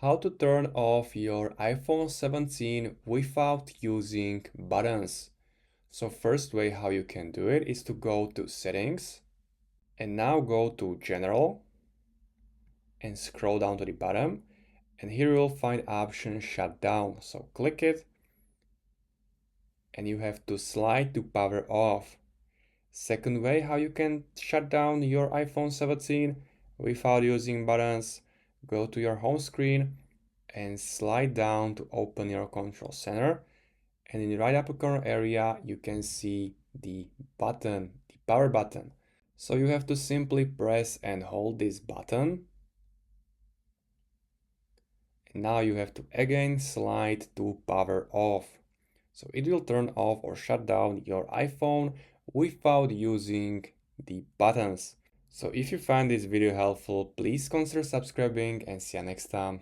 How to turn off your iPhone 17 without using buttons. So first way how you can do it is to go to settings and now go to general and scroll down to the bottom, and here you'll find option shutdown. So click it and you have to slide to power off. Second way how you can shut down your iPhone 17 without using buttons, go to your home screen and slide down to open your control center, and in the right upper corner area you can see the button, the power button. So you have to simply press and hold this button, and now you have to again slide to power off. So it will turn off or shut down your iPhone without using the buttons. So if you find this video helpful, please consider subscribing and see you next time.